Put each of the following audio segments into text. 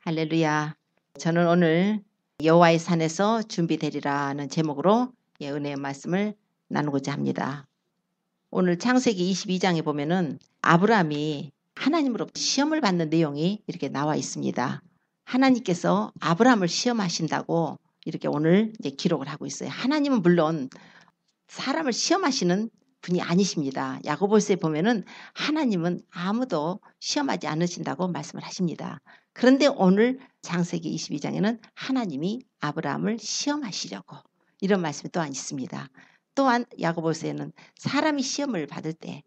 할렐루야. 저는 오늘 여호와의 산에서 준비되리라는 제목으로 은혜의 말씀을 나누고자 합니다. 오늘 창세기 22장에 보면은 아브라함이 하나님으로부터 시험을 받는 내용이 이렇게 나와 있습니다. 하나님께서 아브라함을 시험하신다고 이렇게 오늘 기록을 하고 있어요. 하나님은 물론 사람을 시험하시는 분이 아니십니다. 야고보서에 보면은 하나님은 아무도 시험하지 않으신다고 말씀을 하십니다. 그런데 오늘 창세기 22장에는 하나님이 아브라함을 시험하시려고 이런 말씀이 또한 있습니다. 또한 야고보서에는 사람이 시험을 받을 때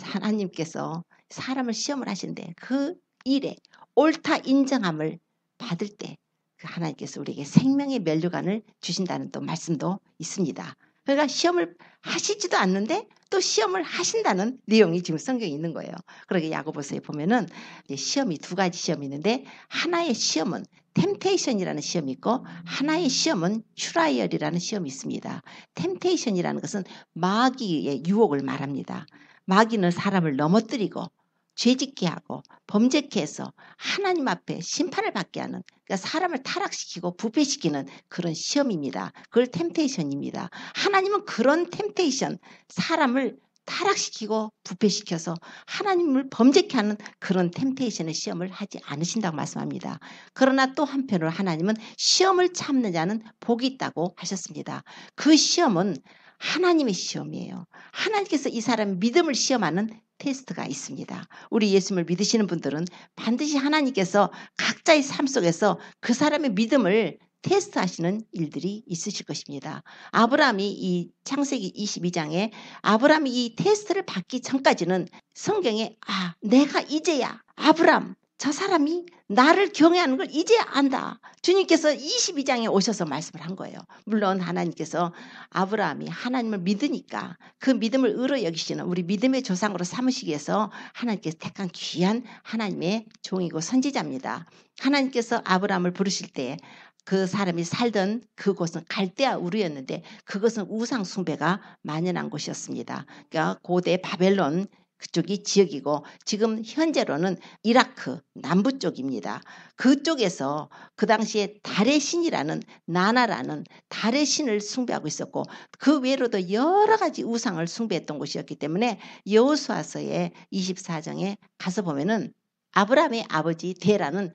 하나님께서 사람을 시험을 하시는데 그 일에 옳다 인정함을 받을 때 하나님께서 우리에게 생명의 면류관을 주신다는 또 말씀도 있습니다. 그러니까 시험을 하시지도 않는데 또 시험을 하신다는 내용이 지금 성경에 있는 거예요. 그러게 야고보서에 보면은 시험이 두 가지 시험이 있는데 하나의 시험은 템테이션이라는 시험이 있고 하나의 시험은 트라이얼이라는 시험이 있습니다. 템테이션이라는 것은 마귀의 유혹을 말합니다. 마귀는 사람을 넘어뜨리고 죄짓게 하고 범죄케 해서 하나님 앞에 심판을 받게 하는, 그러니까 사람을 타락시키고 부패시키는 그런 시험입니다. 그걸 템테이션입니다. 하나님은 그런 템테이션, 사람을 타락시키고 부패시켜서 하나님을 범죄케 하는 그런 템테이션의 시험을 하지 않으신다고 말씀합니다. 그러나 또 한편으로 하나님은 시험을 참는 자는 복이 있다고 하셨습니다. 그 시험은 하나님의 시험이에요. 하나님께서 이 사람의 믿음을 시험하는 테스트가 있습니다. 우리 예수님을 믿으시는 분들은 반드시 하나님께서 각자의 삶 속에서 그 사람의 믿음을 테스트하시는 일들이 있으실 것입니다. 아브라함이 이 창세기 22장에 아브라함이 이 테스트를 받기 전까지는 성경에 내가 이제야 아브라함 저 사람이 나를 경외하는 걸 이제야 안다. 주님께서 22장에 오셔서 말씀을 한 거예요. 물론 하나님께서 아브라함이 하나님을 믿으니까 그 믿음을 의로 여기시는 우리 믿음의 조상으로 삼으시기 위해서 하나님께서 택한 귀한 하나님의 종이고 선지자입니다. 하나님께서 아브라함을 부르실 때 그 사람이 살던 그곳은 갈대아 우르였는데 그것은 우상 숭배가 만연한 곳이었습니다. 그러니까 고대 바벨론 그쪽이 지역이고 지금 현재로는 이라크 남부 쪽입니다. 그쪽에서 그 당시에 달의 신이라는 나나라는 달의 신을 숭배하고 있었고 그 외로도 여러 가지 우상을 숭배했던 곳이었기 때문에 여호수아서의 24장에 가서 보면은 아브라함의 아버지 데라는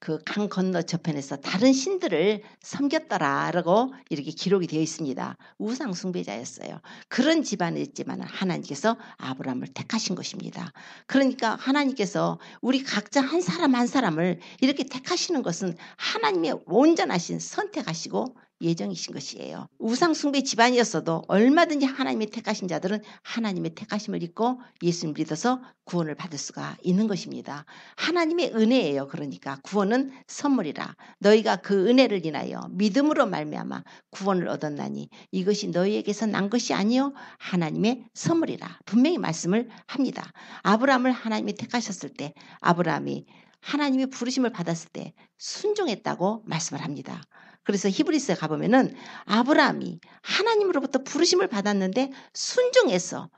그 강 건너 저편에서 다른 신들을 섬겼더라라고 이렇게 기록이 되어 있습니다. 우상 숭배자였어요. 그런 집안에 있지만 하나님께서 아브라함을 택하신 것입니다. 그러니까 하나님께서 우리 각자 한 사람 한 사람을 이렇게 택하시는 것은 하나님의 온전하신 선택하시고 예정이신 것이에요. 우상 숭배 집안이었어도 얼마든지 하나님의 택하신 자들은 하나님의 택하심을 입고 예수님을 믿어서 구원을 받을 수가 있는 것입니다. 하나님의 은혜예요. 그러니까 구원은 선물이라 너희가 그 은혜를 인하여 믿음으로 말미암아 구원을 얻었나니 이것이 너희에게서 난 것이 아니요 하나님의 선물이라 분명히 말씀을 합니다. 아브라함을 하나님이 택하셨을 때 아브라함이 하나님의 부르심을 받았을 때 순종했다고 말씀을 합니다. 그래서 히브리서에 가보면은 아브라함이 하나님으로부터 부르심을 받았는데 순종해서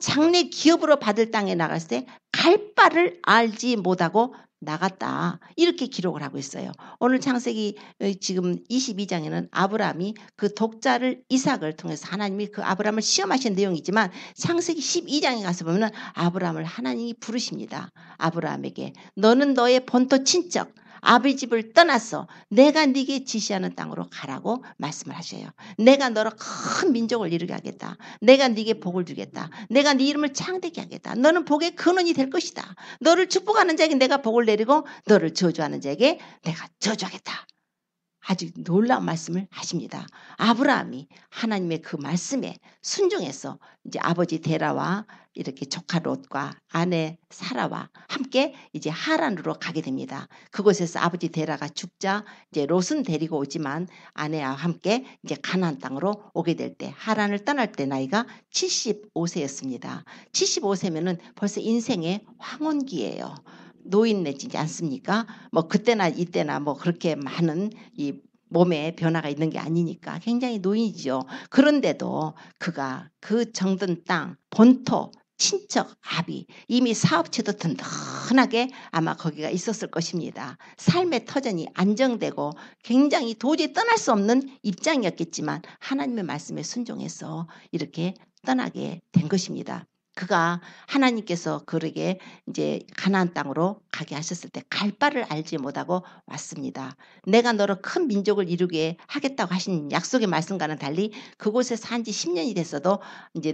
장래 기업으로 받을 땅에 나갔을 때 갈 바를 알지 못하고 나갔다. 이렇게 기록을 하고 있어요. 오늘 창세기 지금 22장에는 아브라함이 그 독자를 이삭을 통해서 하나님이 그 아브라함을 시험하신 내용이지만 창세기 12장에 가서 보면 아브라함을 하나님이 부르십니다. 아브라함에게 너는 너의 본토 친척 아비 집을 떠나서 내가 네게 지시하는 땅으로 가라고 말씀을 하셔요. 내가 너로 큰 민족을 이루게 하겠다. 내가 네게 복을 주겠다. 내가 네 이름을 창대케 하겠다. 너는 복의 근원이 될 것이다. 너를 축복하는 자에게 내가 복을 내리고 너를 저주하는 자에게 내가 저주하겠다. 아주 놀라운 말씀을 하십니다. 아브라함이 하나님의 그 말씀에 순종해서 이제 아버지 데라와 이렇게 조카 롯과 아내 사라와 함께 이제 하란으로 가게 됩니다. 그곳에서 아버지 데라가 죽자 이제 롯은 데리고 오지만 아내와 함께 이제 가나안 땅으로 오게 될 때 하란을 떠날 때 나이가 75세였습니다. 75세면은 벌써 인생의 황혼기예요. 노인네지지 않습니까? 뭐 그때나 이때나 뭐 그렇게 많은 이 몸에 변화가 있는 게 아니니까 굉장히 노인이죠. 그런데도 그가 그 정든 땅 본토 친척 아비, 이미 사업체도 든든하게 아마 거기가 있었을 것입니다. 삶의 터전이 안정되고 굉장히 도저히 떠날 수 없는 입장이었겠지만 하나님의 말씀에 순종해서 이렇게 떠나게 된 것입니다. 그가 하나님께서 그에게 이제 가나안 땅으로 가게 하셨을 때 갈 바를 알지 못하고 왔습니다. 내가 너로 큰 민족을 이루게 하겠다고 하신 약속의 말씀과는 달리 그곳에 산 지 10년이 됐어도 이제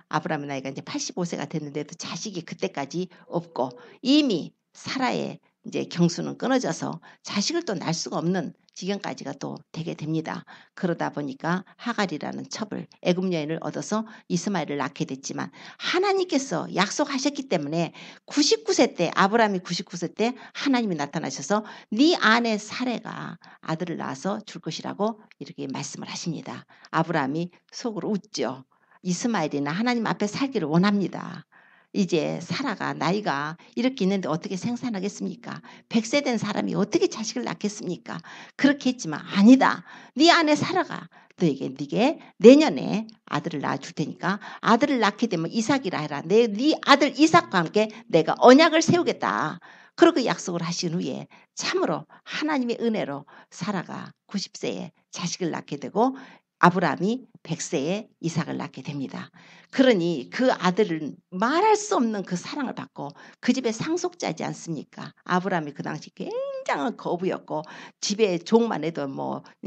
아브라함의 나이가 이제 85세가 됐는데도 자식이 그때까지 없고 이미 사라의 이제 경수는 끊어져서 자식을 또 낳을 수가 없는 지경까지가 또 되게 됩니다. 그러다 보니까 하갈이라는 첩을 애굽 여인을 얻어서 이스마엘을 낳게 됐지만 하나님께서 약속하셨기 때문에 99세 때 아브라함이 99세 때 하나님이 나타나셔서 네 아내 사레가 아들을 낳아서 줄 것이라고 이렇게 말씀을 하십니다. 아브라함이 속으로 웃죠. 이스마엘이나 하나님 앞에 살기를 원합니다. 이제 사라가 나이가 이렇게 있는데 어떻게 생산하겠습니까? 100세 된 사람이 어떻게 자식을 낳겠습니까? 그렇게 했지만 아니다. 네 아내 사라가 너에게 네게 내년에 아들을 낳아줄 테니까 아들을 낳게 되면 이삭이라 해라. 네 아들 이삭과 함께 내가 언약을 세우겠다. 그렇게 약속을 하신 후에 참으로 하나님의 은혜로 사라가 90세에 자식을 낳게 되고 아브라함이 100세에 이삭을 낳게 됩니다. 그러니 그 아들은 말할 수 없는 그 사랑을 받고 그 집의 상속자지 않습니까? 아브라함이 그 당시 굉장한 거부였고 집에 종만 해도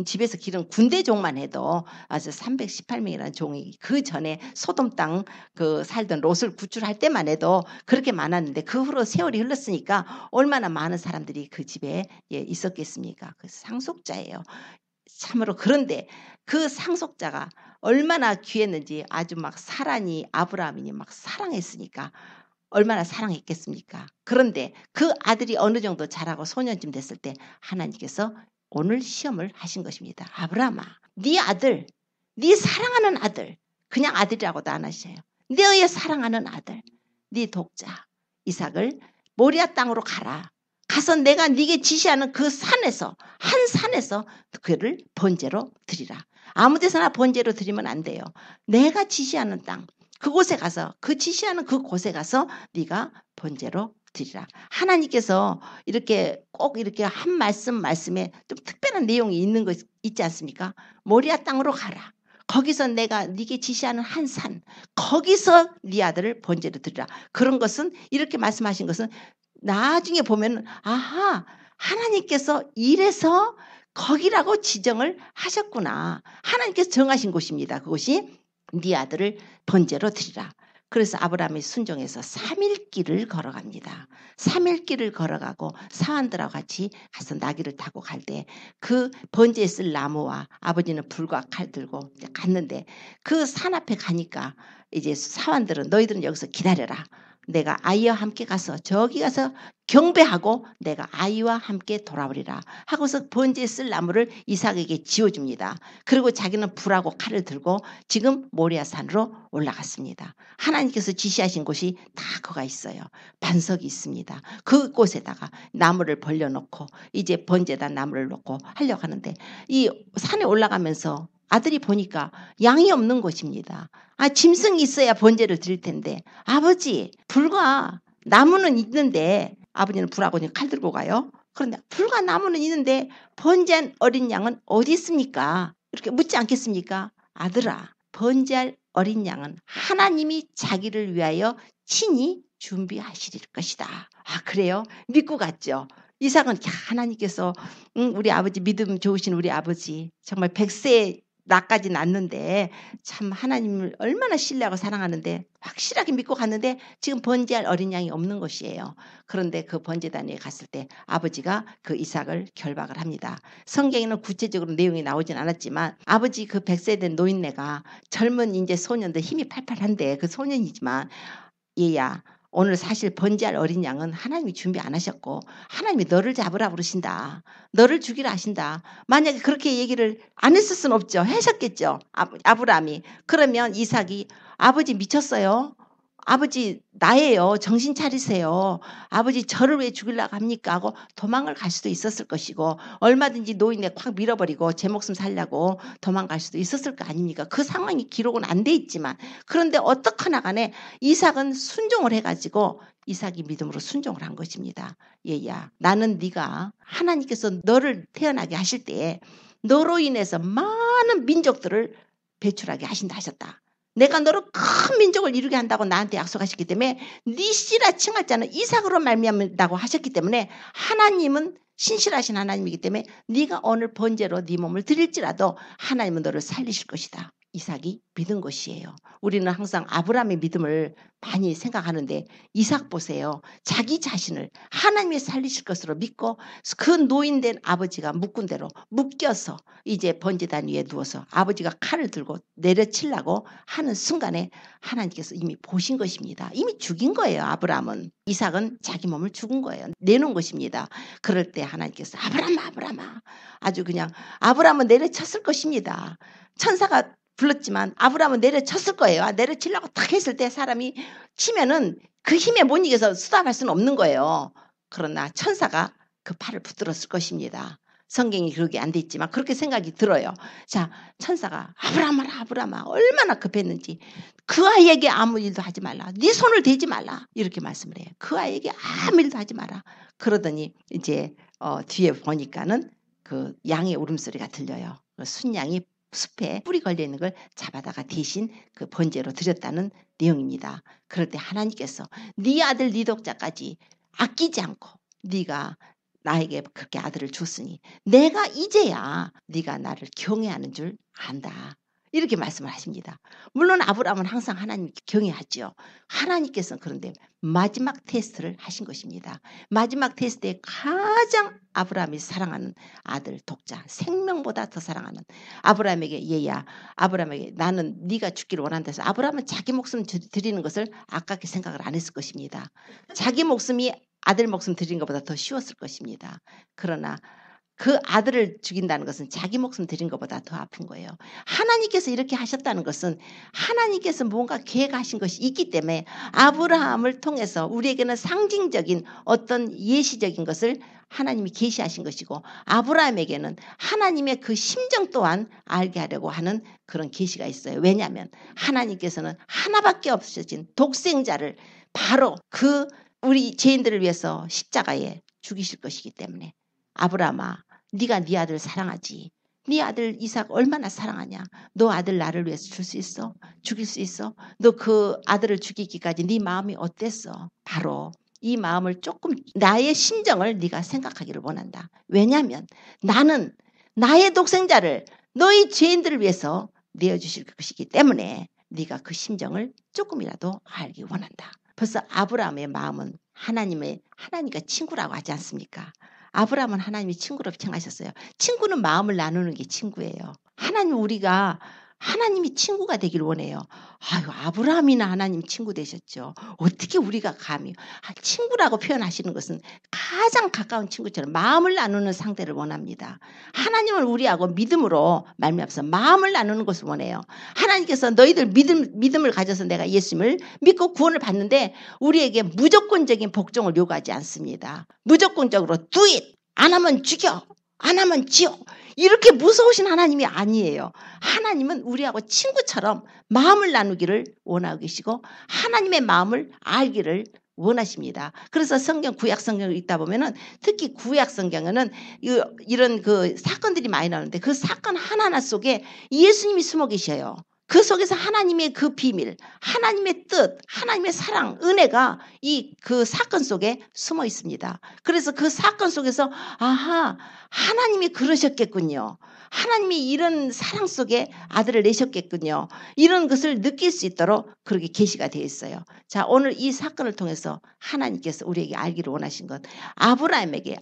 집에서 기른 군대 종만 해도 아주 318명이라는 종이 그 전에 소돔 땅 그 살던 롯을 구출할 때만 해도 그렇게 많았는데 그 후로 세월이 흘렀으니까 얼마나 많은 사람들이 그 집에 있었겠습니까? 그 상속자예요. 참으로 그런데 그 상속자가 얼마나 귀했는지 아주 막 사라니 아브라함이니 막 사랑했으니까 얼마나 사랑했겠습니까? 그런데 그 아들이 어느 정도 자라고 소년쯤 됐을 때 하나님께서 오늘 시험을 하신 것입니다. 아브라함아, 네 아들, 네 사랑하는 아들, 그냥 아들이라고도 안 하셔요. 너의 사랑하는 아들, 네 독자 이삭을 모리아 땅으로 가라. 가서 내가 네게 지시하는 그 산에서 한 산에서 그를 번제로 드리라. 아무 데서나 번제로 드리면 안 돼요. 내가 지시하는 땅 그곳에 가서 그 지시하는 그곳에 가서 네가 번제로 드리라. 하나님께서 이렇게 꼭 이렇게 한 말씀에 좀 특별한 내용이 있는 거 있지 않습니까? 모리아 땅으로 가라. 거기서 내가 네게 지시하는 한 산 거기서 네 아들을 번제로 드리라. 그런 것은 이렇게 말씀하신 것은 나중에 보면 아하 하나님께서 이래서 거기라고 지정을 하셨구나. 하나님께서 정하신 곳입니다. 그곳이 네 아들을 번제로 드리라. 그래서 아브라함이 순종해서 3일 길을 걸어갑니다. 3일 길을 걸어가고 사환들하고 같이 가서 나귀를 타고 갈 때 그 번제에 쓸 나무와 아버지는 불과 칼 들고 갔는데 그 산 앞에 가니까 이제 사환들은 너희들은 여기서 기다려라. 내가 아이와 함께 가서 저기 가서 경배하고 내가 아이와 함께 돌아오리라 하고서 번제에 쓸 나무를 이삭에게 지어줍니다. 그리고 자기는 불하고 칼을 들고 지금 모리아산으로 올라갔습니다. 하나님께서 지시하신 곳이 다 거가 있어요. 반석이 있습니다. 그곳에다가 나무를 벌려놓고 이제 번제에다 나무를 놓고 하려고 하는데 이 산에 올라가면서 아들이 보니까 양이 없는 곳입니다. 짐승이 있어야 번제를 드릴 텐데 아버지 불과 나무는 있는데 아버지는 불하고 칼 들고 가요. 그런데 불과 나무는 있는데 번제한 어린 양은 어디 있습니까? 이렇게 묻지 않겠습니까? 아들아 번제할 어린 양은 하나님이 자기를 위하여 친히 준비하실 것이다. 그래요? 믿고 갔죠. 이삭은 하나님께서 우리 아버지 믿음 좋으신 우리 아버지 정말 100세 나까지 낳는데 참 하나님을 얼마나 신뢰하고 사랑하는데 확실하게 믿고 갔는데 지금 번제할 어린 양이 없는 것이에요. 그런데 그 번제단에 갔을 때 아버지가 그 이삭을 결박을 합니다. 성경에는 구체적으로 내용이 나오진 않았지만 아버지 그 100세 된 노인네가 젊은 이제 소년들 힘이 팔팔한데 그 소년이지만 얘야 오늘 사실 번제할 어린 양은 하나님이 준비 안 하셨고 하나님이 너를 잡으라 부르신다. 너를 죽이라 하신다. 만약에 그렇게 얘기를 안 했을 수는 없죠. 하셨겠죠. 아브라함이. 그러면 이삭이 아버지 미쳤어요. 아버지 나예요. 정신 차리세요. 아버지 저를 왜 죽이려고 합니까? 하고 도망을 갈 수도 있었을 것이고 얼마든지 노인네 콱 밀어버리고 제 목숨 살려고 도망갈 수도 있었을 거 아닙니까? 그 상황이 기록은 안 돼 있지만 그런데 어떡하나 간에 이삭은 순종을 해가지고 이삭이 믿음으로 순종을 한 것입니다. 얘야 나는 네가 하나님께서 너를 태어나게 하실 때에 너로 인해서 많은 민족들을 배출하게 하신다 하셨다. 내가 너를 큰 민족을 이루게 한다고 나한테 약속하셨기 때문에 네 씨라 칭할 자는 이삭으로 말미암는다고 하셨기 때문에 하나님은 신실하신 하나님이기 때문에 네가 오늘 번제로 네 몸을 드릴지라도 하나님은 너를 살리실 것이다. 이삭이 믿은 것이에요. 우리는 항상 아브라함의 믿음을 많이 생각하는데 이삭 보세요. 자기 자신을 하나님이 살리실 것으로 믿고 그 노인된 아버지가 묶은 대로 묶여서 이제 번제단 위에 누워서 아버지가 칼을 들고 내려치려고 하는 순간에 하나님께서 이미 보신 것입니다. 이미 죽인 거예요. 아브라함은. 이삭은 자기 몸을 죽은 거예요. 내놓은 것입니다. 그럴 때 하나님께서 아브라함아 아주 그냥 아브라함은 내려쳤을 것입니다. 천사가 불렀지만 아브라함은 내려쳤을 거예요. 내려치려고 탁 했을 때 사람이 치면은 그 힘에 못 이겨서 수답할 수는 없는 거예요. 그러나 천사가 그 팔을 붙들었을 것입니다. 성경이 그렇게 안 돼 있지만 그렇게 생각이 들어요. 자, 천사가 아브라함아 얼마나 급했는지 그 아이에게 아무 일도 하지 말라. 네 손을 대지 말라. 이렇게 말씀을 해요. 그 아이에게 아무 일도 하지 마라. 그러더니 이제 뒤에 보니까는 그 양의 울음소리가 들려요. 순양이 숲에 뿔이 걸려있는 걸 잡아다가 대신 그 번제로 드렸다는 내용입니다. 그럴 때 하나님께서 네 아들 네 독자까지 아끼지 않고 네가 나에게 그렇게 아들을 줬으니 내가 이제야 네가 나를 경외하는 줄 안다. 이렇게 말씀을 하십니다. 물론 아브라함은 항상 하나님 경외하죠. 하나님께서는 그런데 마지막 테스트를 하신 것입니다. 마지막 테스트에 가장 아브라함이 사랑하는 아들 독자 생명보다 더 사랑하는 아브라함에게 얘야 아브라함에게 나는 네가 죽기를 원한다 해서 아브라함은 자기 목숨 드리는 것을 아깝게 생각을 안 했을 것입니다. 자기 목숨이 아들 목숨 드리는 것보다 더 쉬웠을 것입니다. 그러나 그 아들을 죽인다는 것은 자기 목숨 드린 것보다 더 아픈 거예요. 하나님께서 이렇게 하셨다는 것은 하나님께서 뭔가 계획하신 것이 있기 때문에 아브라함을 통해서 우리에게는 상징적인 어떤 예시적인 것을 하나님이 계시하신 것이고 아브라함에게는 하나님의 그 심정 또한 알게 하려고 하는 그런 계시가 있어요. 왜냐하면 하나님께서는 하나밖에 없으신 독생자를 바로 그 우리 죄인들을 위해서 십자가에 죽이실 것이기 때문에 아브라함아 네가 네 아들 사랑하지. 네 아들 이삭 얼마나 사랑하냐. 너 아들 나를 위해서 줄 수 있어? 죽일 수 있어? 너 그 아들을 죽이기까지 네 마음이 어땠어? 바로 이 마음을 조금 나의 심정을 네가 생각하기를 원한다. 왜냐하면 나는 나의 독생자를 너희 죄인들을 위해서 내어주실 것이기 때문에 네가 그 심정을 조금이라도 알기 원한다. 벌써 아브라함의 마음은 하나님과 친구라고 하지 않습니까? 아브라함은 하나님이 친구로 칭하셨어요. 친구는 마음을 나누는 게 친구예요. 하나님이 친구가 되길 원해요. 아유, 아브라함이나 하나님 친구 되셨죠. 어떻게 우리가 감히 친구라고 표현하시는 것은 가장 가까운 친구처럼 마음을 나누는 상대를 원합니다. 하나님은 우리하고 믿음으로 말미암아서 마음을 나누는 것을 원해요. 하나님께서 너희들 믿음을 가져서 내가 예수님을 믿고 구원을 받는데 우리에게 무조건적인 복종을 요구하지 않습니다. 무조건적으로 do it! 안 하면 죽여! 안 하면 지옥! 이렇게 무서우신 하나님이 아니에요. 하나님은 우리하고 친구처럼 마음을 나누기를 원하고 계시고 하나님의 마음을 알기를 원하십니다. 그래서 구약 성경을 읽다 보면은 특히 구약 성경에는 이런 그 사건들이 많이 나오는데 그 사건 하나하나 속에 예수님이 숨어 계셔요. 그 속에서 하나님의 그 비밀, 하나님의 뜻, 하나님의 사랑, 은혜가 그 사건 속에 숨어 있습니다. 그래서 그 사건 속에서 아하, 하나님이 그러셨겠군요. 하나님이 이런 사랑 속에 아들을 내셨겠군요. 이런 것을 느낄 수 있도록 그렇게 계시가 되어 있어요. 자, 오늘 이 사건을 통해서 하나님께서 우리에게 알기를 원하신 것, 아브라함에게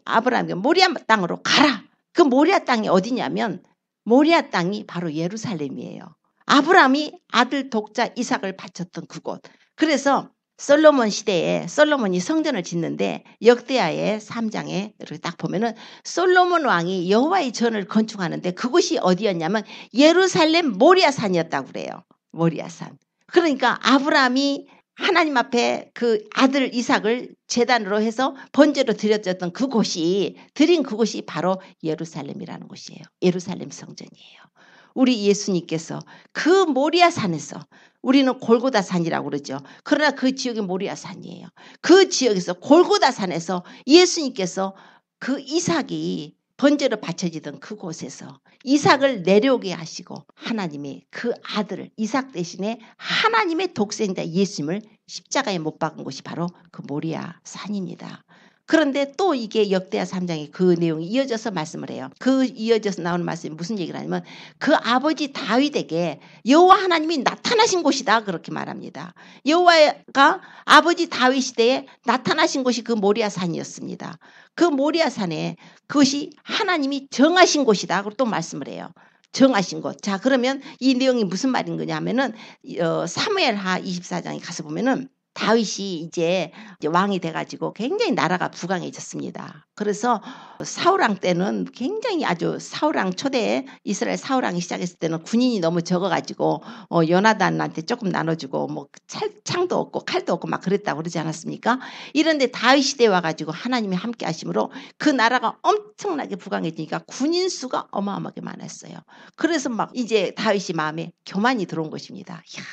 모리아 땅으로 가라. 그 모리아 땅이 어디냐면 모리아 땅이 바로 예루살렘이에요. 아브라함이 아들 독자 이삭을 바쳤던 그곳. 그래서 솔로몬 시대에 솔로몬이 성전을 짓는데 역대하의 3장에 이렇게 딱 보면은 솔로몬 왕이 여호와의 전을 건축하는데 그곳이 어디였냐면 예루살렘 모리아산이었다고 그래요. 모리아산. 그러니까 아브라함이 하나님 앞에 그 아들 이삭을 제단으로 해서 번제로 드려졌던 그곳이 드린 그곳이 바로 예루살렘이라는 곳이에요. 예루살렘 성전이에요. 우리 예수님께서 그 모리아 산에서 우리는 골고다 산이라고 그러죠. 그러나 그 지역이 모리아 산이에요. 그 지역에서 골고다 산에서 예수님께서 그 이삭이 번제로 바쳐지던 그곳에서 이삭을 내려오게 하시고 하나님이 그 아들을 이삭 대신에 하나님의 독생자 예수님을 십자가에 못 박은 곳이 바로 그 모리아 산입니다. 그런데 또 이게 역대하 3장에 그 내용이 이어져서 말씀을 해요. 그 이어져서 나오는 말씀이 무슨 얘기를 하냐면 그 아버지 다윗에게 여호와 하나님이 나타나신 곳이다 그렇게 말합니다. 여호와가 아버지 다윗 시대에 나타나신 곳이 그 모리아 산이었습니다. 그 모리아 산에 그것이 하나님이 정하신 곳이다 또 말씀을 해요. 정하신 곳. 자, 그러면 이 내용이 무슨 말인 거냐면은 사무엘하 24장에 가서 보면은 다윗이 이제 왕이 돼가지고 굉장히 나라가 부강해졌습니다. 그래서 사울왕 때는 굉장히 아주 사울왕 초대에 이스라엘 사울왕이 시작했을 때는 군인이 너무 적어가지고 요나단한테 조금 나눠주고 뭐 창도 없고 칼도 없고 막 그랬다고 그러지 않았습니까? 이런데 다윗 시대에 와가지고 하나님이 함께 하심으로 그 나라가 엄청나게 부강해지니까 군인 수가 어마어마하게 많았어요. 그래서 막 이제 다윗이 마음에 교만이 들어온 것입니다. 이야.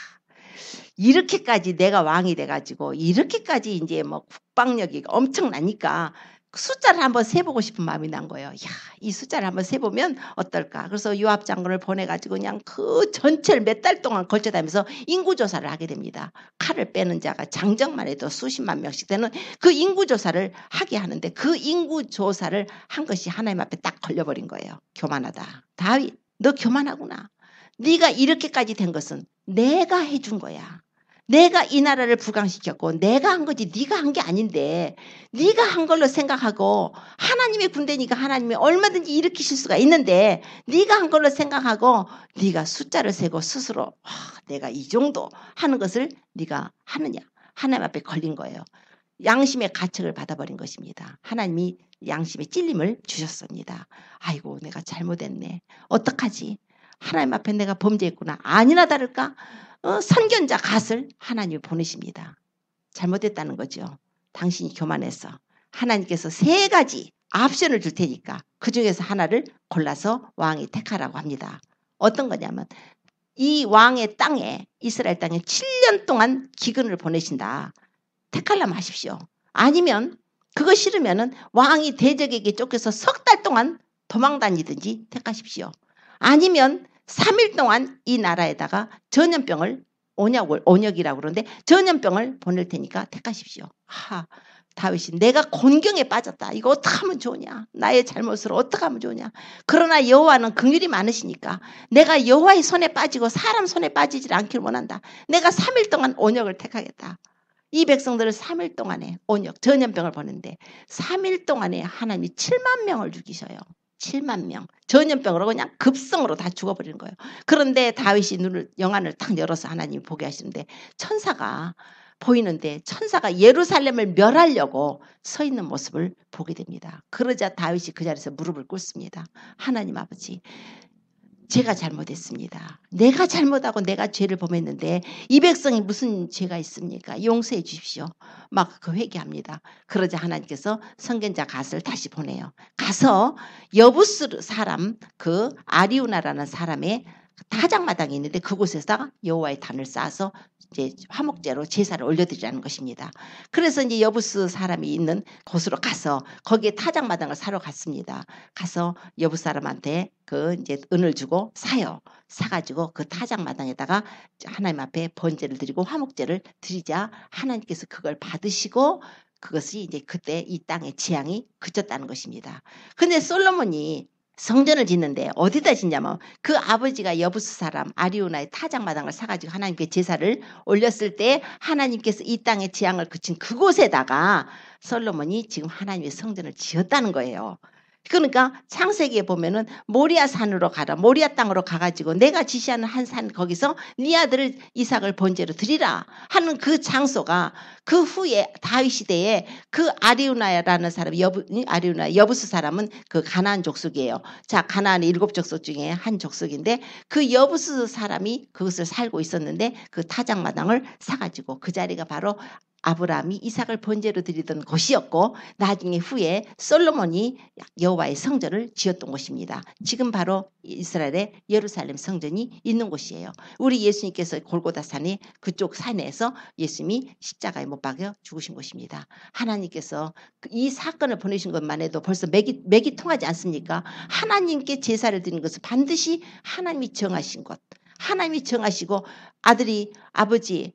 이렇게까지 내가 왕이 돼가지고 이렇게까지 이제 뭐 국방력이 엄청나니까 숫자를 한번 세보고 싶은 마음이 난 거예요. 야, 이 숫자를 한번 세보면 어떨까? 그래서 요압 장군을 보내가지고 그냥 그 전체를 몇 달 동안 걸쳐다니면서 인구조사를 하게 됩니다. 칼을 빼는 자가 장정만 해도 수십만 명씩 되는 그 인구조사를 하게 하는데 그 인구조사를 한 것이 하나님 앞에 딱 걸려버린 거예요. 교만하다. 다윗, 너 교만하구나. 네가 이렇게까지 된 것은 내가 해준 거야. 내가 이 나라를 부강시켰고 내가 한 거지 네가 한 게 아닌데 네가 한 걸로 생각하고 하나님의 군대니까 하나님이 얼마든지 일으키실 수가 있는데 네가 한 걸로 생각하고 네가 숫자를 세고 스스로 내가 이 정도 하는 것을 네가 하느냐. 하나님 앞에 걸린 거예요. 양심의 가책을 받아버린 것입니다. 하나님이 양심의 찔림을 주셨습니다. 아이고 내가 잘못했네. 어떡하지? 하나님 앞에 내가 범죄했구나. 아니나 다를까 선견자 갓을 하나님이 보내십니다. 잘못했다는 거죠. 당신이 교만해서 하나님께서 3가지 옵션을 줄 테니까 그중에서 하나를 골라서 왕이 택하라고 합니다. 어떤 거냐면 이 왕의 땅에 이스라엘 땅에 7년 동안 기근을 보내신다. 택하려면 하십시오. 아니면 그거 싫으면 왕이 대적에게 쫓겨서 석 달 동안 도망다니든지 택하십시오. 아니면 3일 동안 이 나라에다가 전염병을 온역이라고 그러는데 전염병을 보낼 테니까 택하십시오. 다윗이 내가 곤경에 빠졌다. 이거 어떻게 하면 좋으냐. 나의 잘못을 어떻게 하면 좋으냐. 그러나 여호와는 긍휼이 많으시니까 내가 여호와의 손에 빠지고 사람 손에 빠지질 않기를 원한다. 내가 3일 동안 온역을 택하겠다. 이 백성들을 3일 동안에 온역, 전염병을 보는데 3일 동안에 하나님이 7만 명을 죽이셔요. 7만 명. 전염병으로 그냥 급성으로 다 죽어버리는 거예요. 그런데 다윗이 영안을 딱 열어서 하나님이 보게 하시는데 천사가 보이는데 천사가 예루살렘을 멸하려고 서 있는 모습을 보게 됩니다. 그러자 다윗이 그 자리에서 무릎을 꿇습니다. 하나님 아버지, 제가 잘못했습니다. 내가 잘못하고 내가 죄를 범했는데 이 백성이 무슨 죄가 있습니까? 용서해 주십시오. 막 그 회개합니다. 그러자 하나님께서 선견자 갓을 다시 보내요. 가서 여부스 사람 그 아리우나라는 사람의 타작마당이 있는데 그곳에다가 여호와의 단을 쌓아서 이제 화목제로 제사를 올려드리라는 것입니다. 그래서 이제 여부스 사람이 있는 곳으로 가서 거기에 타작마당을 사러 갔습니다. 가서 여부 사람한테 그 이제 은을 주고 사요. 사가지고 그 타작마당에다가 하나님 앞에 번제를 드리고 화목제를 드리자 하나님께서 그걸 받으시고 그것이 이제 그때 이 땅의 재앙이 그쳤다는 것입니다. 근데 솔로몬이 성전을 짓는데 어디다 짓냐면 그 아버지가 여부스 사람 아리우나의 타작마당을 사가지고 하나님께 제사를 올렸을 때 하나님께서 이 땅의 재앙을 그친 그곳에다가 솔로몬이 지금 하나님의 성전을 지었다는 거예요. 그러니까 창세기에 보면은 모리아 산으로 가라. 모리아 땅으로 가가지고 내가 지시하는 한 산 거기서 네 아들을 이삭을 번제로 드리라 하는 그 장소가 그 후에 다윗 시대에 그 아리우나라는 사람 여부스 사람은 그 가나안 족속이에요. 자, 가나안의 7 족속 중에 한 족속인데 그 여부스 사람이 그것을 살고 있었는데 그 타작마당을 사가지고 그 자리가 바로 아브라함이 이삭을 번제로 드리던 곳이었고 나중에 후에 솔로몬이 여호와의 성전을 지었던 곳입니다. 지금 바로 이스라엘의 예루살렘 성전이 있는 곳이에요. 우리 예수님께서 골고다산에 그쪽 산에서 예수님이 십자가에 못 박여 죽으신 곳입니다. 하나님께서 이 사건을 보내신 것만 해도 벌써 맥이 통하지 않습니까? 하나님께 제사를 드리는 것은 반드시 하나님이 정하신 것. 하나님이 정하시고 아들이 아버지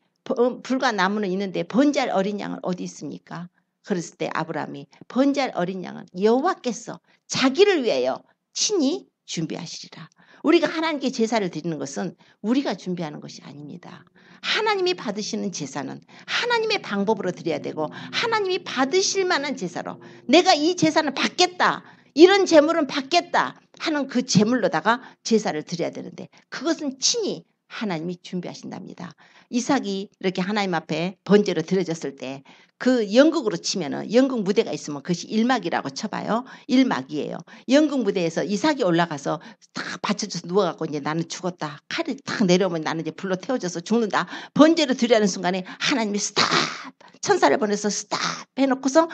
불과 나무는 있는데 번제할 어린 양은 어디 있습니까? 그랬을 때 아브라함이 번제할 어린 양은 여호와께서 자기를 위하여 친히 준비하시리라. 우리가 하나님께 제사를 드리는 것은 우리가 준비하는 것이 아닙니다. 하나님이 받으시는 제사는 하나님의 방법으로 드려야 되고 하나님이 받으실 만한 제사로 내가 이 제사는 받겠다. 이런 제물은 받겠다 하는 그 제물로다가 제사를 드려야 되는데 그것은 친히 하나님이 준비하신답니다. 이삭이 이렇게 하나님 앞에 번제로 드려졌을 때 그 연극으로 치면은 연극 무대가 있으면 그것이 일막이라고 쳐봐요. 일막이에요. 연극 무대에서 이삭이 올라가서 딱 받쳐줘서 누워갖고 이제 나는 죽었다. 칼이 딱 내려오면 나는 이제 불로 태워져서 죽는다. 번제로 드리라는 순간에 하나님이 스탑! 천사를 보내서 스탑! 해놓고서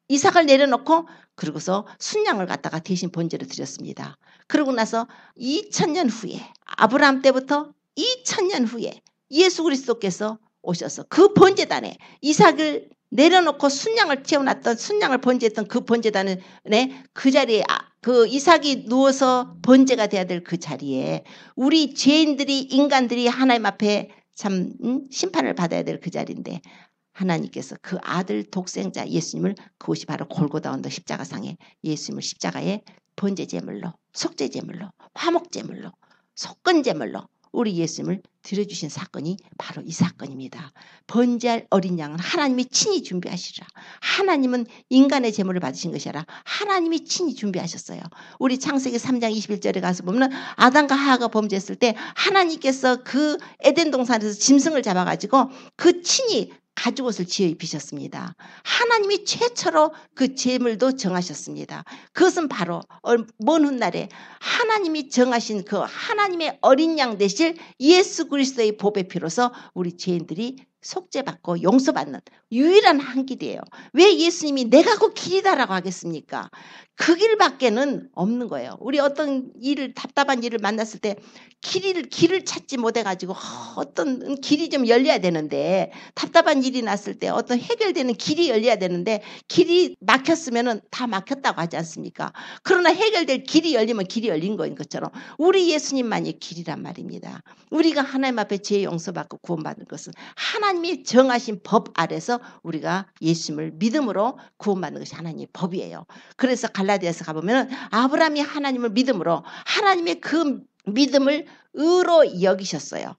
이삭을 내려놓고 그러고서 순양을 갖다가 대신 번제로 드렸습니다. 그러고 나서 2000년 후에 아브라함 때부터 2000년 후에 예수 그리스도께서 오셔서 그 번제단에 이삭을 내려놓고 순양을 채워놨던 순양을 번제했던 그 번제단에 그 자리에 그 이삭이 누워서 번제가 돼야 될 그 자리에 우리 죄인들이 인간들이 하나님 앞에 참 심판을 받아야 될 그 자리인데 하나님께서 그 아들 독생자 예수님을 그곳이 바로 골고다 언덕 십자가상에 예수님을 십자가에 번제제물로 속죄제물로 화목제물로 속건제물로 우리 예수님을 드려주신 사건이 바로 이 사건입니다. 번제할 어린 양은 하나님이 친히 준비하시라. 하나님은 인간의 제물을 받으신 것이 아니라 하나님이 친히 준비하셨어요. 우리 창세기 3장 21절에 가서 보면 아담과 하와가 범죄했을 때 하나님께서 그 에덴 동산에서 짐승을 잡아가지고 그 친히 가죽옷을 지어 입히셨습니다. 하나님이 최초로 그 제물도 정하셨습니다. 그것은 바로 먼 훗날에 하나님이 정하신 그 하나님의 어린 양 되실 예수 그리스도의 보배 피로서 우리 죄인들이 속죄받고 용서받는 유일한 한 길이에요. 왜 예수님이 내가 그 길이다라고 하겠습니까? 그 길밖에는 없는 거예요. 우리 어떤 답답한 일을 만났을 때 길을 찾지 못해가지고 어떤 길이 좀 열려야 되는데 답답한 일이 났을 때 어떤 해결되는 길이 열려야 되는데 길이 막혔으면 다 막혔다고 하지 않습니까? 그러나 해결될 길이 열리면 길이 열린 거인 것처럼 우리 예수님만이 길이란 말입니다. 우리가 하나님 앞에 죄 용서받고 구원받는 것은 하나님이 정하신 법 아래서 우리가 예수님을 믿음으로 구원받는 것이 하나님의 법이에요. 그래서 갈라디아서 가보면 아브라함이 하나님을 믿음으로 하나님의 그 믿음을 의로 여기셨어요.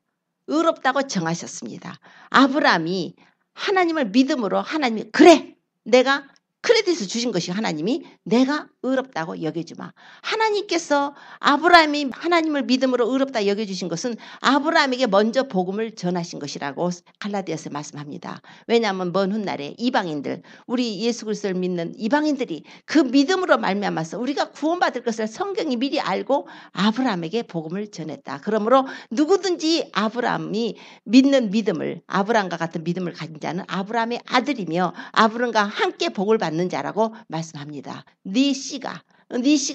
의롭다고 정하셨습니다. 아브라함이 하나님을 믿음으로 하나님이 그래 내가 크레딧을 주신 것이 하나님이 내가 의롭다고 여겨주마. 하나님께서 아브라함이 하나님을 믿음으로 의롭다 여겨주신 것은 아브라함에게 먼저 복음을 전하신 것이라고 갈라디아서 말씀합니다. 왜냐하면 먼 훗날에 이방인들 우리 예수 그리스도를 믿는 이방인들이 그 믿음으로 말미암아서 우리가 구원받을 것을 성경이 미리 알고 아브라함에게 복음을 전했다. 그러므로 누구든지 아브라함이 믿는 믿음을 아브라함과 같은 믿음을 가진 자는 아브라함의 아들이며 아브라함과 함께 복을 받는 자라고 말씀합니다. 네 씨가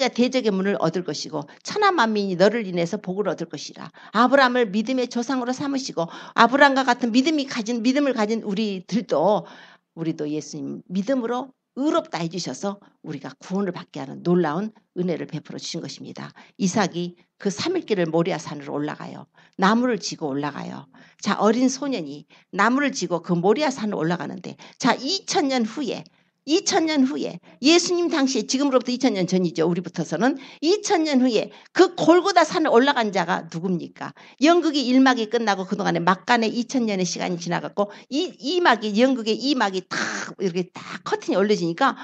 대적의 문을 얻을 것이고 천하 만민이 너를 인해서 복을 얻을 것이라. 아브라함을 믿음의 조상으로 삼으시고 아브라함과 같은 믿음을 가진 우리도 예수님 믿음으로 의롭다 해주셔서 우리가 구원을 받게 하는 놀라운 은혜를 베풀어 주신 것입니다. 이삭이 그 3일길을 모리아 산으로 올라가요. 나무를 지고 올라가요. 자, 어린 소년이 나무를 지고 그 모리아 산을 올라가는데 자, 2000년 후에 예수님 당시에 지금으로부터 2000년 전이죠. 우리부터서는 2000년 후에 그 골고다 산을 올라간 자가 누굽니까? 연극이 1막이 끝나고 그동안에 막간에 2000년의 시간이 지나갔고 연극의 2막이 딱 이렇게 딱 커튼이 올려지니까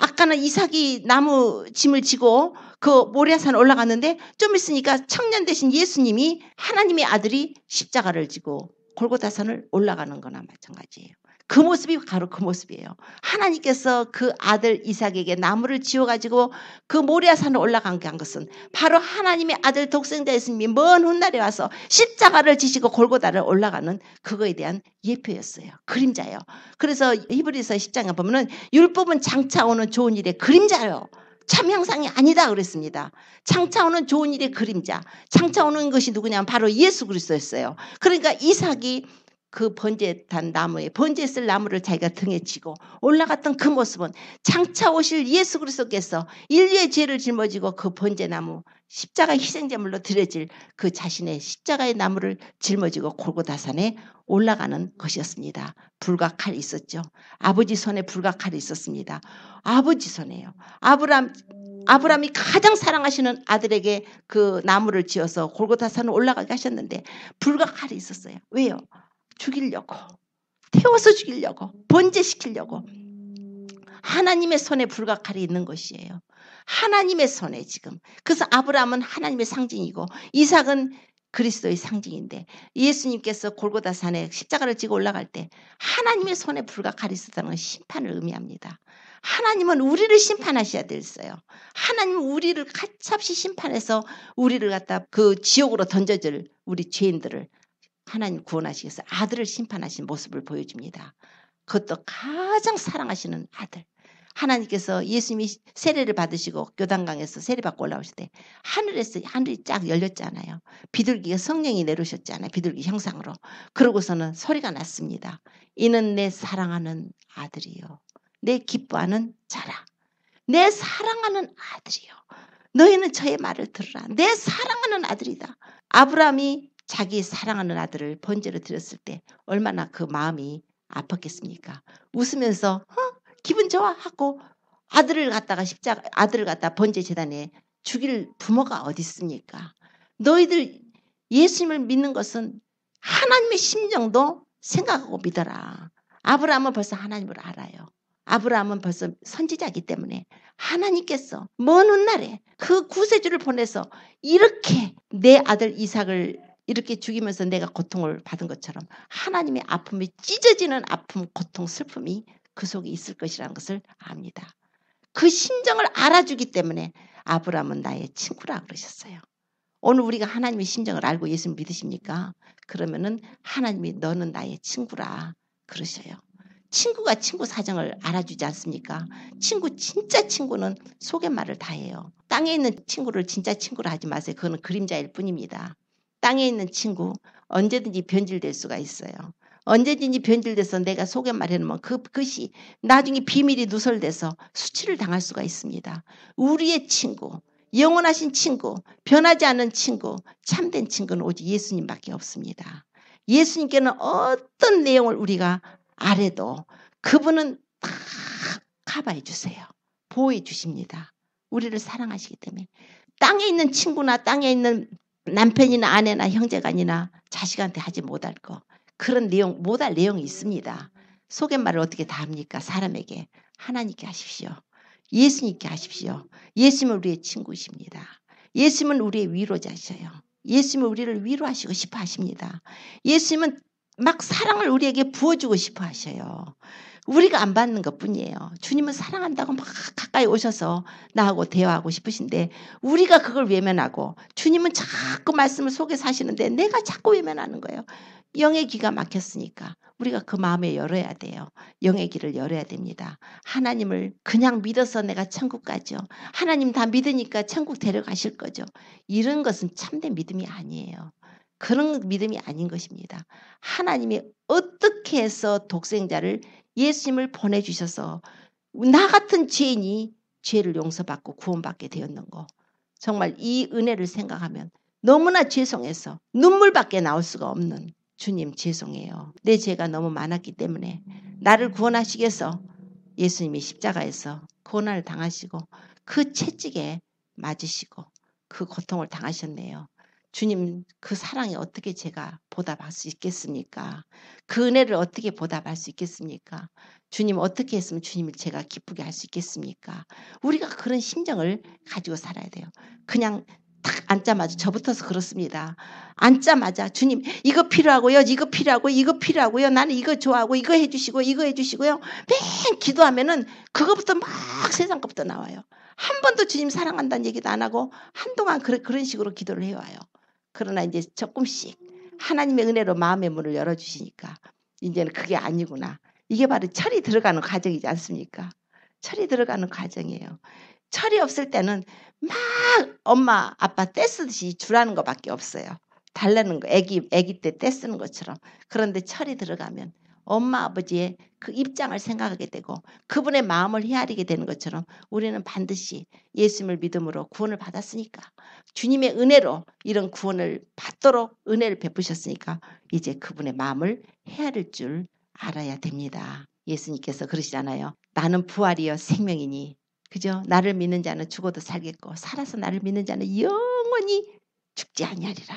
아까는 이삭이 나무 짐을 지고 그 모리아산 올라갔는데 좀 있으니까 청년 되신 예수님이 하나님의 아들이 십자가를 지고 골고다산을 올라가는 거나 마찬가지예요. 그 모습이 바로 그 모습이에요. 하나님께서 그 아들 이삭에게 나무를 지어가지고 그 모리아산을 올라간 것은 바로 하나님의 아들 독생자 예수님이 먼 훗날에 와서 십자가를 지시고 골고다를 올라가는 그거에 대한 예표였어요. 그림자예요. 그래서 히브리서 10장에 보면은 율법은 장차 오는 좋은 일의 그림자요. 참 형상이 아니다 그랬습니다. 장차 오는 좋은 일의 그림자. 장차 오는 것이 누구냐면 바로 예수 그리스도였어요. 그러니까 이삭이 그 번제단 나무에 번제쓸 나무를 자기가 등에 지고 올라갔던 그 모습은 장차 오실 예수 그리스도께서 인류의 죄를 짊어지고 그 번제나무 십자가 희생제물로 드려질 그 자신의 십자가의 나무를 짊어지고 골고다산에 올라가는 것이었습니다. 불과 칼이 있었죠. 아버지 손에 불과 칼이 있었습니다. 아버지 손에요. 아브라함이 가장 사랑하시는 아들에게 그 나무를 지어서 골고다산을 올라가게 하셨는데 불과 칼이 있었어요. 왜요? 죽이려고, 태워서 죽이려고, 번제시키려고. 하나님의 손에 불과 칼이 있는 것이에요. 하나님의 손에 지금. 그래서 아브라함은 하나님의 상징이고 이삭은 그리스도의 상징인데 예수님께서 골고다산에 십자가를 지고 올라갈 때 하나님의 손에 불과 칼이 있었다는 건 심판을 의미합니다. 하나님은 우리를 심판하셔야 됐어요. 하나님은 우리를 가차없이 심판해서 우리를 갖다 그 지옥으로 던져줄 우리 죄인들을 하나님 구원하시기 위해서 아들을 심판하신 모습을 보여줍니다. 그것도 가장 사랑하시는 아들. 하나님께서 예수님이 세례를 받으시고 요단강에서 세례받고 올라오실 때 하늘이 쫙 열렸잖아요. 비둘기가 성령이 내려오셨잖아요. 비둘기 형상으로. 그러고서는 소리가 났습니다. 이는 내 사랑하는 아들이요. 내 기뻐하는 자라. 내 사랑하는 아들이요. 너희는 저의 말을 들으라. 내 사랑하는 아들이다. 아브라함이 자기 사랑하는 아들을 번제로 드렸을 때 얼마나 그 마음이 아팠겠습니까? 웃으면서 기분 좋아 하고 아들을 갖다 번제 제단에 죽일 부모가 어디 있습니까? 너희들 예수님을 믿는 것은 하나님의 심정도 생각하고 믿어라. 아브라함은 벌써 하나님을 알아요. 아브라함은 벌써 선지자이기 때문에 하나님께서 먼 훗날에 그 구세주를 보내서 이렇게 내 아들 이삭을 이렇게 죽이면서 내가 고통을 받은 것처럼 하나님의 아픔이 찢어지는 아픔, 고통, 슬픔이 그 속에 있을 것이라는 것을 압니다. 그 심정을 알아주기 때문에 아브라함은 나의 친구라 그러셨어요. 오늘 우리가 하나님의 심정을 알고 예수님 믿으십니까? 그러면은 하나님이 너는 나의 친구라 그러셔요. 친구가 친구 사정을 알아주지 않습니까? 진짜 친구는 속갯말을 다 해요. 땅에 있는 친구를 진짜 친구라 하지 마세요. 그거는 그림자일 뿐입니다. 땅에 있는 친구 언제든지 변질될 수가 있어요. 언제든지 변질돼서 내가 속갯말 해놓으면 그것이 나중에 비밀이 누설돼서 수치를 당할 수가 있습니다. 우리의 친구, 영원하신 친구, 변하지 않는 친구, 참된 친구는 오직 예수님밖에 없습니다. 예수님께는 어떤 내용을 우리가 알아도 그분은 다 커버해 주세요. 보호해 주십니다. 우리를 사랑하시기 때문에 땅에 있는 친구나 땅에 있는 남편이나 아내나 형제간이나 자식한테 하지 못할 거 그런 내용 못할 내용이 있습니다. 속갯말을 어떻게 다 합니까? 사람에게 하나님께 하십시오. 예수님께 하십시오. 예수님은 우리의 친구이십니다. 예수님은 우리의 위로자셔요. 예수님은 우리를 위로하시고 싶어 하십니다. 예수님은 막 사랑을 우리에게 부어주고 싶어 하셔요. 우리가 안 받는 것뿐이에요. 주님은 사랑한다고 막 가까이 오셔서 나하고 대화하고 싶으신데 우리가 그걸 외면하고 주님은 자꾸 말씀을 속에서 하시는데 내가 자꾸 외면하는 거예요. 영의 귀가 막혔으니까 우리가 그 마음에 열어야 돼요. 영의 귀를 열어야 됩니다. 하나님을 그냥 믿어서 내가 천국 가죠. 하나님 다 믿으니까 천국 데려가실 거죠. 이런 것은 참된 믿음이 아니에요. 그런 믿음이 아닌 것입니다. 하나님이 어떻게 해서 독생자를 예수님을 보내주셔서 나 같은 죄인이 죄를 용서받고 구원받게 되었는고 정말 이 은혜를 생각하면 너무나 죄송해서 눈물밖에 나올 수가 없는 주님 죄송해요. 내 죄가 너무 많았기 때문에 나를 구원하시기 위해서 예수님이 십자가에서 고난을 당하시고 그 채찍에 맞으시고 그 고통을 당하셨네요. 주님 그 사랑에 어떻게 제가 보답할 수 있겠습니까? 그 은혜를 어떻게 보답할 수 있겠습니까? 주님 어떻게 했으면 주님을 제가 기쁘게 할 수 있겠습니까? 우리가 그런 심정을 가지고 살아야 돼요. 그냥 딱 앉자마자 저부터서 그렇습니다. 앉자마자 주님 이거 필요하고요. 이거 필요하고 이거 필요하고요. 나는 이거 좋아하고 이거 해주시고 이거 해주시고요. 맨 기도하면은 그거부터 막 세상 것부터 나와요. 한 번도 주님 사랑한다는 얘기도 안 하고 한동안 그런 식으로 기도를 해와요. 그러나 이제 조금씩 하나님의 은혜로 마음의 문을 열어주시니까 이제는 그게 아니구나. 이게 바로 철이 들어가는 과정이지 않습니까? 철이 들어가는 과정이에요. 철이 없을 때는 막 엄마 아빠 떼쓰듯이 주라는 것밖에 없어요. 달라는 거 애기 때 떼쓰는 것처럼. 그런데 철이 들어가면 엄마 아버지의 그 입장을 생각하게 되고 그분의 마음을 헤아리게 되는 것처럼 우리는 반드시 예수님을 믿음으로 구원을 받았으니까 주님의 은혜로 이런 구원을 받도록 은혜를 베푸셨으니까 이제 그분의 마음을 헤아릴 줄 알아야 됩니다. 예수님께서 그러시잖아요. 나는 부활이요 생명이니 그죠? 나를 믿는 자는 죽어도 살겠고 살아서 나를 믿는 자는 영원히 죽지 아니하리라.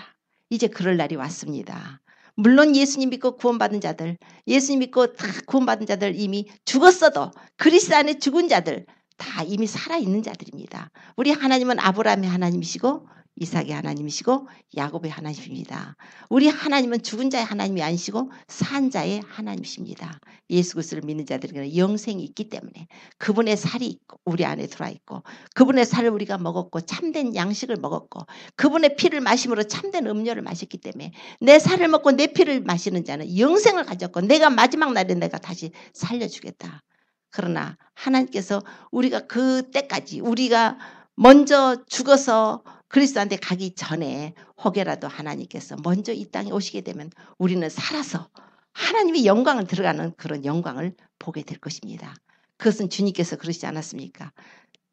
이제 그럴 날이 왔습니다. 물론 예수님 믿고 구원받은 자들, 예수님 믿고 다 구원받은 자들 이미 죽었어도 그리스도 안에 죽은 자들 다 이미 살아있는 자들입니다. 우리 하나님은 아브라함의 하나님이시고 이삭의 하나님이시고 야곱의 하나님입니다. 우리 하나님은 죽은 자의 하나님이 아니시고 산 자의 하나님이십니다. 예수 그리스도를 믿는 자들에게는 영생이 있기 때문에 그분의 살이 있고 우리 안에 들어와 있고 그분의 살을 우리가 먹었고 참된 양식을 먹었고 그분의 피를 마심으로 참된 음료를 마셨기 때문에 내 살을 먹고 내 피를 마시는 자는 영생을 가졌고 내가 마지막 날에 내가 다시 살려주겠다. 그러나 하나님께서 우리가 그때까지 우리가 먼저 죽어서 그리스도한테 가기 전에 혹여라도 하나님께서 먼저 이 땅에 오시게 되면 우리는 살아서 하나님의 영광을 들어가는 그런 영광을 보게 될 것입니다. 그것은 주님께서 그러시지 않았습니까?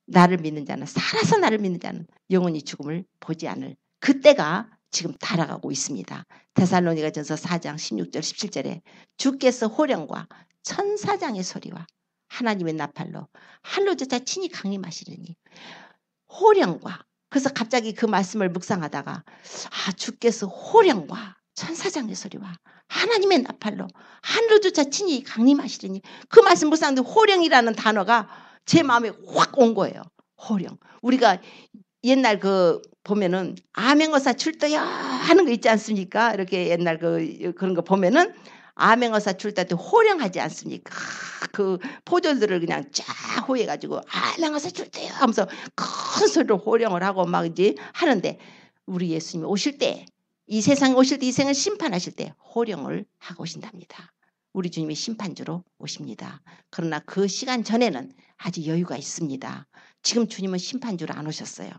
나를 믿는 자는 살아서 나를 믿는 자는 영원히 죽음을 보지 않을 그때가 지금 달아가고 있습니다. 데살로니가전서 4장 16절 17절에 주께서 호령과 천사장의 소리와 하나님의 나팔로 하늘조차 친히 강림하시리니 호령과 그래서 갑자기 그 말씀을 묵상하다가 주께서 호령과 천사장의 소리와 하나님의 나팔로 하늘조차 친히 강림하시리니 그 말씀 묵상하는데 호령이라는 단어가 제 마음에 확 온 거예요. 호령. 우리가 옛날 보면은 암행어사 출도야 하는 거 있지 않습니까? 이렇게 옛날 그런 거 보면은 암행어사 출도 때 호령하지 않습니까? 그 포졸들을 그냥 쫙 호해가지고 암행어사 출도야 하면서 큰 소리로 호령을 하고 막 이제 하는데 우리 예수님이 오실 때 이 세상에 오실 때 이 생을 심판하실 때 호령을 하고 오신답니다. 우리 주님이 심판주로 오십니다. 그러나 그 시간 전에는 아직 여유가 있습니다. 지금 주님은 심판주로 안 오셨어요.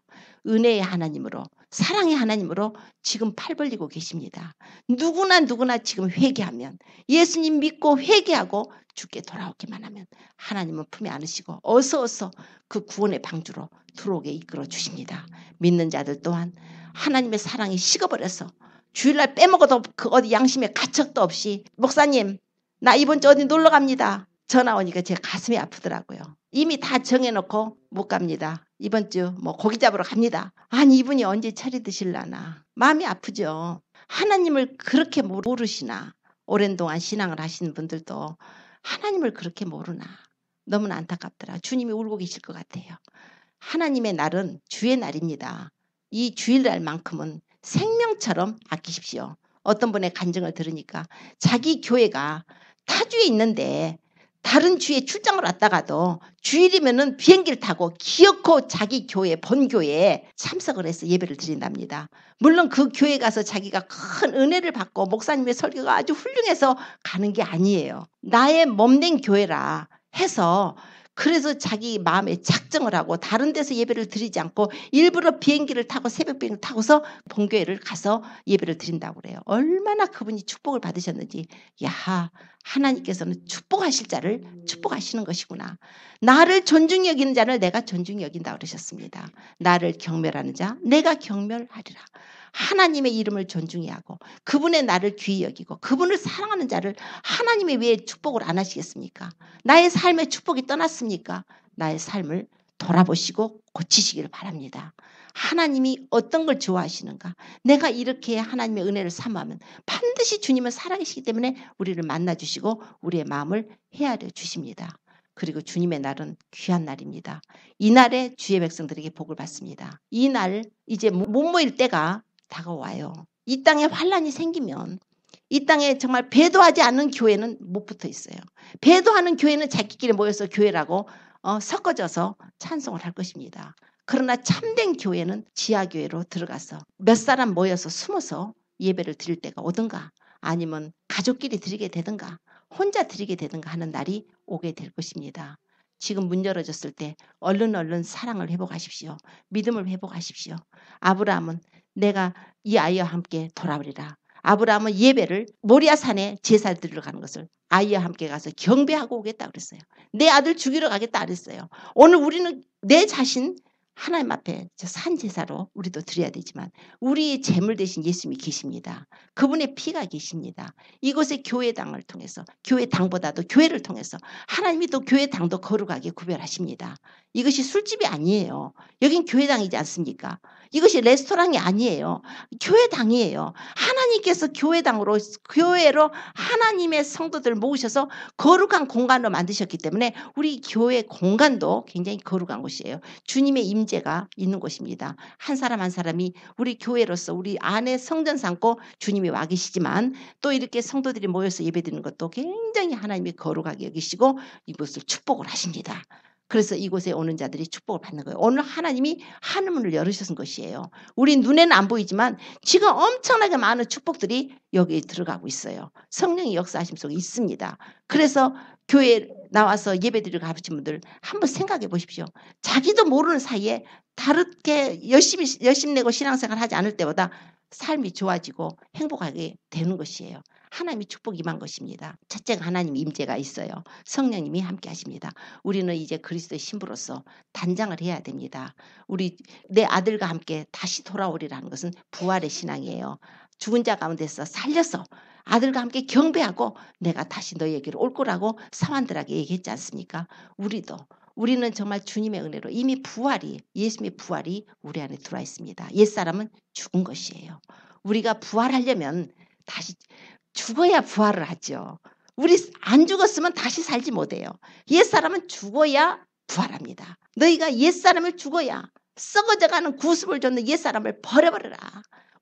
은혜의 하나님으로 사랑의 하나님으로 지금 팔 벌리고 계십니다. 누구나 지금 회개하면 예수님 믿고 회개하고 주께 돌아오기만 하면 하나님은 품에 안으시고 어서 그 구원의 방주로 들어오게 이끌어 주십니다. 믿는 자들 또한 하나님의 사랑이 식어버려서 주일날 빼먹어도 그 어디 양심에 가책도 없이 목사님 나 이번 주 어디 놀러 갑니다. 전화 오니까 제 가슴이 아프더라고요. 이미 다 정해놓고 못 갑니다. 이번 주 고기 잡으러 갑니다. 아니 이분이 언제 철이 드실라나. 마음이 아프죠. 하나님을 그렇게 모르시나. 오랜 동안 신앙을 하시는 분들도 하나님을 그렇게 모르나. 너무나 안타깝더라. 주님이 울고 계실 것 같아요. 하나님의 날은 주의 날입니다. 이 주일날만큼은 생명처럼 아끼십시오. 어떤 분의 간증을 들으니까 자기 교회가 타주에 있는데 다른 주에 출장을 왔다가도 주일이면은 비행기를 타고 기어코 자기 교회 본교회에 참석을 해서 예배를 드린답니다. 물론 그 교회 가서 자기가 큰 은혜를 받고 목사님의 설교가 아주 훌륭해서 가는 게 아니에요. 나의 몸된 교회라 해서 그래서 자기 마음에 작정을 하고 다른 데서 예배를 드리지 않고 일부러 비행기를 타고 새벽 비행기를 타고서 본교회를 가서 예배를 드린다고 그래요. 얼마나 그분이 축복을 받으셨는지. 야, 하나님께서는 축복하실 자를 축복하시는 것이구나. 나를 존중히 여기는 자를 내가 존중히 여긴다 그러셨습니다. 나를 경멸하는 자 내가 경멸하리라. 하나님의 이름을 존중히 하고 그분의 나를 귀히 여기고 그분을 사랑하는 자를 하나님이 왜 축복을 안 하시겠습니까? 나의 삶의 축복이 떠났습니까? 나의 삶을 돌아보시고 고치시기를 바랍니다. 하나님이 어떤 걸 좋아하시는가. 내가 이렇게 하나님의 은혜를 사모하면 반드시 주님은 살아계시기 때문에 우리를 만나주시고 우리의 마음을 헤아려 주십니다. 그리고 주님의 날은 귀한 날입니다. 이 날에 주의 백성들에게 복을 받습니다. 이 날 이제 못 모일 때가 다가와요. 이 땅에 환란이 생기면 이 땅에 정말 배도하지 않는 교회는 못 붙어 있어요. 배도하는 교회는 자기끼리 모여서 교회라고 섞어져서 찬송을 할 것입니다. 그러나 참된 교회는 지하교회로 들어가서 몇 사람 모여서 숨어서 예배를 드릴 때가 오든가 아니면 가족끼리 드리게 되든가 혼자 드리게 되든가 하는 날이 오게 될 것입니다. 지금 문 열어졌을 때 얼른 사랑을 회복하십시오. 믿음을 회복하십시오. 아브라함은 내가 이 아이와 함께 돌아오리라. 아브라함은 예배를 모리아산에 제사를 드리러 가는 것을 아이와 함께 가서 경배하고 오겠다 그랬어요. 내 아들 죽이러 가겠다 그랬어요. 오늘 우리는 내 자신 하나님 앞에 산 제사로 우리도 드려야 되지만 우리의 제물 대신 예수님이 계십니다. 그분의 피가 계십니다. 이곳에 교회당을 통해서 교회당보다도 교회를 통해서 하나님이 또 교회당도 거룩하게 구별하십니다. 이것이 술집이 아니에요. 여긴 교회당이지 않습니까? 이것이 레스토랑이 아니에요. 교회당이에요. 하나님께서 교회당으로 교회로 하나님의 성도들 모으셔서 거룩한 공간으로 만드셨기 때문에 우리 교회 공간도 굉장히 거룩한 곳이에요. 주님의 임재가 있는 곳입니다. 한 사람 한 사람이 우리 교회로서 우리 안에 성전 삼고 주님이 와 계시지만 또 이렇게 성도들이 모여서 예배드리는 것도 굉장히 하나님이 거룩하게 여기시고 이곳을 축복을 하십니다. 그래서 이곳에 오는 자들이 축복을 받는 거예요. 오늘 하나님이 하늘문을 열으셨은 것이에요. 우리 눈에는 안 보이지만 지금 엄청나게 많은 축복들이 여기에 들어가고 있어요. 성령의 역사하심 속에 있습니다. 그래서 교회에 나와서 예배드리러 가보신 분들 한번 생각해 보십시오. 자기도 모르는 사이에 다르게 열심히 내고 신앙생활 하지 않을 때보다 삶이 좋아지고 행복하게 되는 것이에요. 하나님이 축복 임한 것입니다. 첫째가 하나님 임재가 있어요. 성령님이 함께 하십니다. 우리는 이제 그리스도의 신부로서 단장을 해야 됩니다. 내 아들과 함께 다시 돌아오리라는 것은 부활의 신앙이에요. 죽은 자 가운데서 살려서 아들과 함께 경배하고 내가 다시 너희에게로 올 거라고 사환들에게 얘기했지 않습니까? 우리는 정말 주님의 은혜로 이미 예수님의 부활이 우리 안에 들어와 있습니다. 옛사람은 죽은 것이에요. 우리가 부활하려면 다시 죽어야 부활을 하죠. 우리 안 죽었으면 다시 살지 못해요. 옛사람은 죽어야 부활합니다. 너희가 옛사람을 죽어야 썩어져가는 구습을 줬는 옛사람을 버려버려라.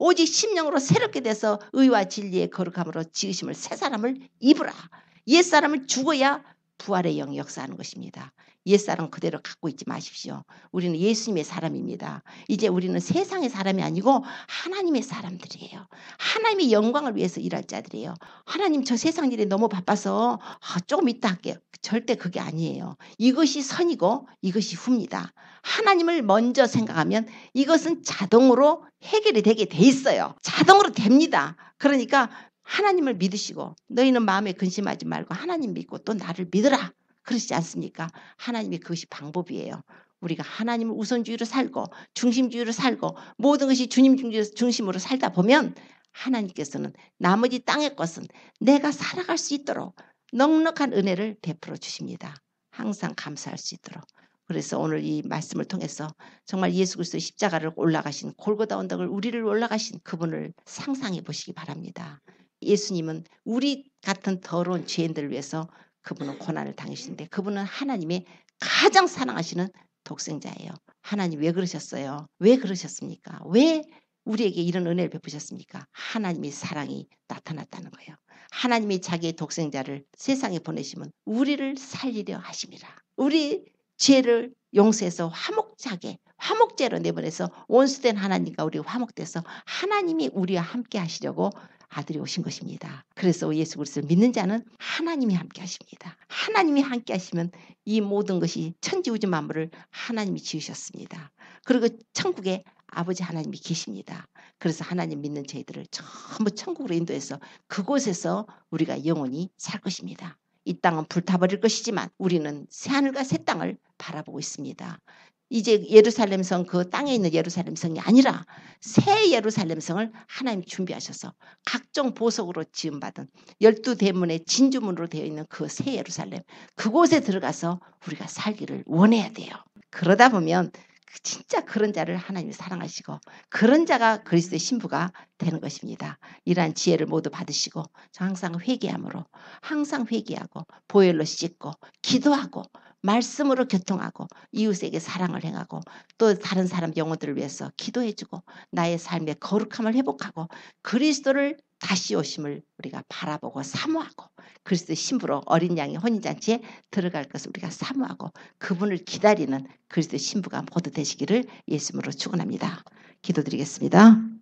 오직 심령으로 새롭게 돼서 의와 진리의 거룩함으로 지으심을 새 사람을 입으라. 옛사람을 죽어야 부활의 영이 역사하는 것입니다. 옛사람 그대로 갖고 있지 마십시오. 우리는 예수님의 사람입니다. 이제 우리는 세상의 사람이 아니고 하나님의 사람들이에요. 하나님의 영광을 위해서 일할 자들이에요. 하나님 저 세상 일에 너무 바빠서 조금 이따 할게요. 절대 그게 아니에요. 이것이 선이고 이것이 후입니다. 하나님을 먼저 생각하면 이것은 자동으로 해결이 되게 돼 있어요. 자동으로 됩니다. 그러니까 하나님을 믿으시고 너희는 마음에 근심하지 말고 하나님 믿고 또 나를 믿으라. 그러시지 않습니까? 하나님이 그것이 방법이에요. 우리가 하나님을 우선주의로 살고 중심주의로 살고 모든 것이 주님 중심으로 살다 보면 하나님께서는 나머지 땅의 것은 내가 살아갈 수 있도록 넉넉한 은혜를 베풀어 주십니다. 항상 감사할 수 있도록. 그래서 오늘 이 말씀을 통해서 정말 예수 그리스도의 십자가를 올라가신 골고다 언덕을 우리를 올라가신 그분을 상상해 보시기 바랍니다. 예수님은 우리 같은 더러운 죄인들을 위해서 그분은 고난을 당하시는데 그분은 하나님의 가장 사랑하시는 독생자예요. 하나님 왜 그러셨어요? 왜 그러셨습니까? 왜 우리에게 이런 은혜를 베푸셨습니까? 하나님의 사랑이 나타났다는 거예요. 하나님이 자기의 독생자를 세상에 보내시면 우리를 살리려 하심이라. 우리 죄를 용서해서 화목제로 내보내서 온수된 하나님과 우리 화목돼서 하나님이 우리와 함께 하시려고 아들이 오신 것입니다. 그래서 예수 그리스도를 믿는 자는 하나님이 함께 하십니다. 하나님이 함께 하시면 이 모든 것이 천지우주 만물을 하나님이 지으셨습니다. 그리고 천국에 아버지 하나님이 계십니다. 그래서 하나님 믿는 저희들을 전부 천국으로 인도해서 그곳에서 우리가 영원히 살 것입니다. 이 땅은 불타버릴 것이지만 우리는 새하늘과 새 땅을 바라보고 있습니다. 이제 예루살렘 성 그 땅에 있는 예루살렘 성이 아니라 새 예루살렘 성을 하나님 준비하셔서 각종 보석으로 지음받은 12대문의 진주문으로 되어 있는 그 새 예루살렘 그곳에 들어가서 우리가 살기를 원해야 돼요. 그러다 보면 진짜 그런 자를 하나님이 사랑하시고 그런 자가 그리스도의 신부가 되는 것입니다. 이러한 지혜를 모두 받으시고 항상 회개함으로 항상 회개하고 보혈로 씻고 기도하고 말씀으로 교통하고 이웃에게 사랑을 행하고 또 다른 사람 영혼들을 위해서 기도해주고 나의 삶의 거룩함을 회복하고 그리스도를 다시 오심을 우리가 바라보고 사모하고 그리스도의 신부로 어린 양의 혼인잔치에 들어갈 것을 우리가 사모하고 그분을 기다리는 그리스도의 신부가 모두 되시기를 예수님으로 축원합니다. 기도드리겠습니다.